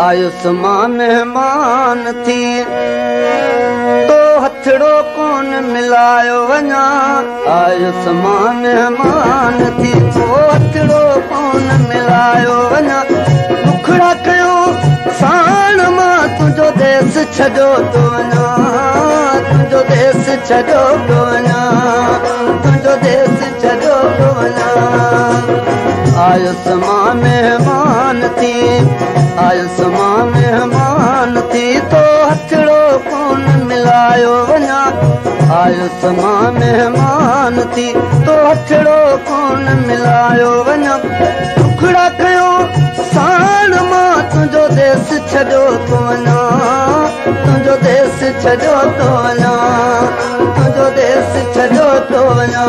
आयुस मां मेहमान थी तो हथड़ो कोन मिलायो वञा आयुस मां मेहमान थी तो हथड़ो कोन मिलायो वञा दुखड़ा कयो साण मां तुंहिंजो देश छॾियो थो वञा तुंहिंजो देश छॾियो थो वञा तुंहिंजो देश छॾियो थो वञा आयुस मां मेहमान थी आयुस मां मेहमान थी तो हथड़ो कोन मिलायो वञा आयुस मां मेहमान थी तो हथड़ो कोन मिलायो वञा टुकड़ा कयो साण मां तुंहिंजो देश छॾियो थो वञा तुंहिंजो देश छॾियो थो वञा तुंहिंजो देश छॾियो थो वञा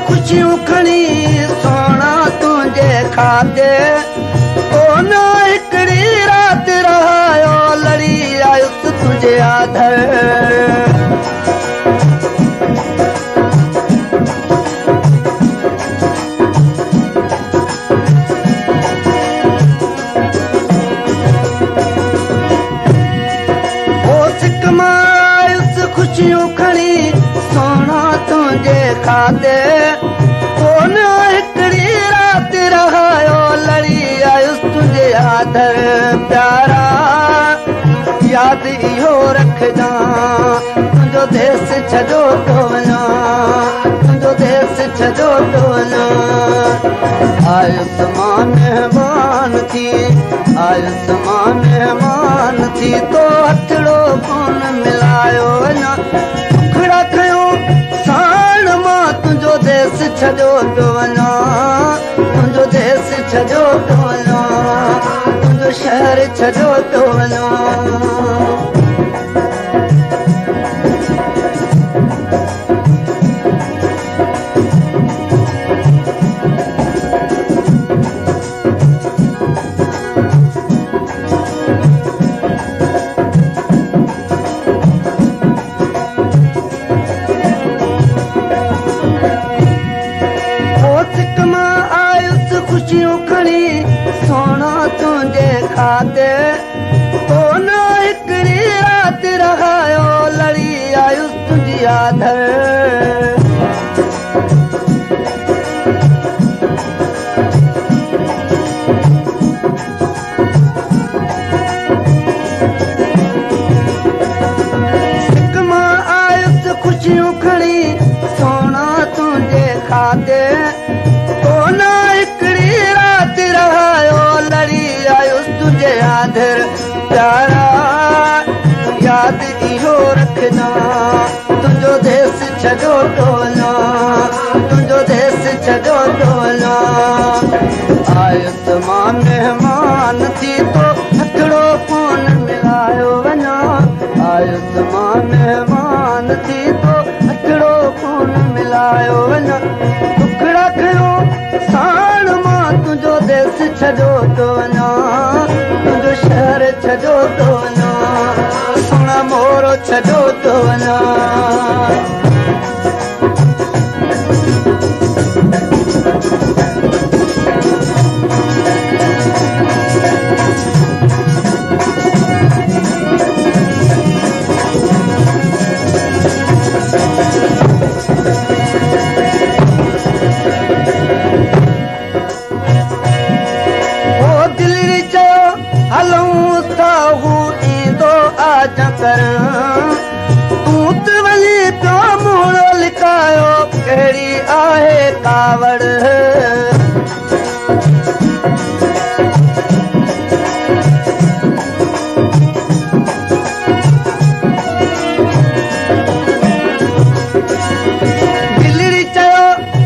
ख़ुशियूं खणी सोना तुंहिंजे खाते कोन हिकिड़ी राति रहायो लड़ी आयुसि तुंहिंजे आधर ख़ुशियूं खणी सोना तुंहिंजे खाते कोन हिकिड़ी राति रहायो लड़ी आयुसि तुंहिंजे आधर प्यारा यादि इहो रखजांइ तुंहिंजो देश छॾियो थो वञा तुंहिंजो देश छॾियो थो वञा आयुस मां मेहमान थी आयुस मां मेहमान थी तो हथड़ो कोन मिलायो वञा टुकड़ा कयो साण मां तुंहिंजो देश छॾियो थो वञा तुंहिंजो देश छॾियो थो वञा तुंहिंजो शहर छॾियो थो वञा ख़ुशियूं खणी सोना तुंहिंजे खाते कोन हिकिड़ी राति रहायो लड़ी आयुसि तुंहिंजी आधर सिक मां आयुसि ख़ुशियूं खणी सोना तुंहिंजे खाते कोन हिकिड़ी राति रहायो लड़ी आयुसि तुंहिंजे आधर प्यारा यादि इहो रखजांइ तुंहिंजो देश छॾियो थो वञा तुंहिंजो देश छॾियो थो वञा आयुस मां मेहमान थी तो हथड़ो कोन मिलायो वञा आयुस मां मेहमान थी तो हथड़ो कोन मिलायो वञा टुकड़ा कयो साण मां तुंहिंजो देश छॾियो थो वञा तुंहिंजो शहर छॾियो थो वञा सुहिणा मोर छॾियो थो वञा तूं त वञी पियो मुड़ो लिकायो कहिड़ी आहे कावड़ दिलड़ी चयो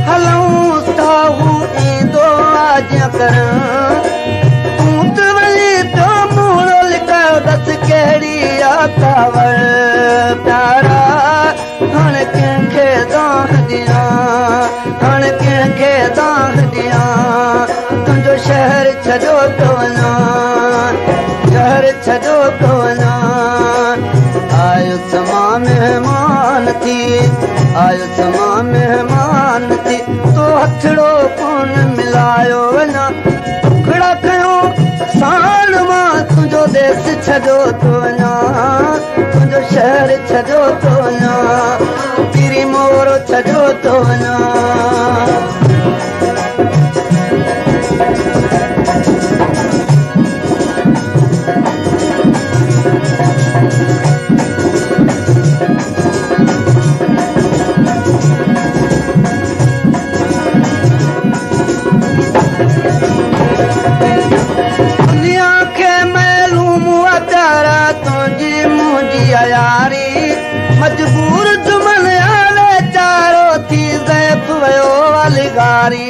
हलूं था हू ईंदो आज कर तूं त वञी पियो मुड़ो लिकायो दस कहिड़ी कावड़ प्यारा मेहमान थी आयुसि मां मेहमान थी तो हथड़ो कोन मिलायो वञा टुकड़ा कयो साण मां तुंहिंजो देश छॾियो थो वञा तुंहिंजो शहर छॾियो थो वञा तिरी मोर छॾियो थो वञा मजबूर जुमन आले चारो थी ज़ैफ वयो अलगारी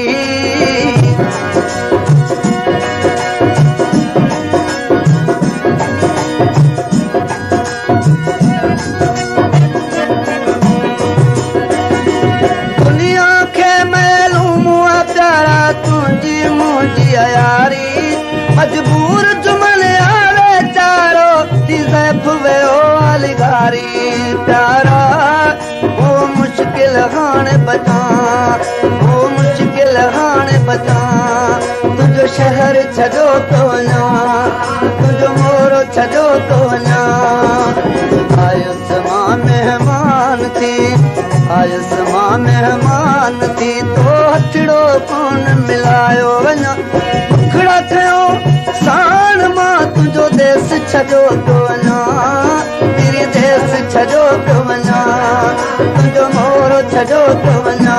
दुनिया खे मालूम प्यारा तुंहिंजी मुंहिंजी यारी मजबूर जुमन आले चारो थी ज़ैफ वयो अलगारी प्यारा वो मुश्किल हाणे बचा वो मुश्किल हाणे बचा तुंहिंजो शहर छॾियो थो वञा तुंहिंजो मोरो छॾियो थो वञा आयुसि मां मेहमान थी आयुसि मां मेहमान थी तो हथड़ो कोन मिलायो वञा टुकड़ा कयो साण मां तुंहिंजो देश छॾियो थो वञा देश छॾियो थो वञा तुंहिंजो मोर छॾियो थो वञा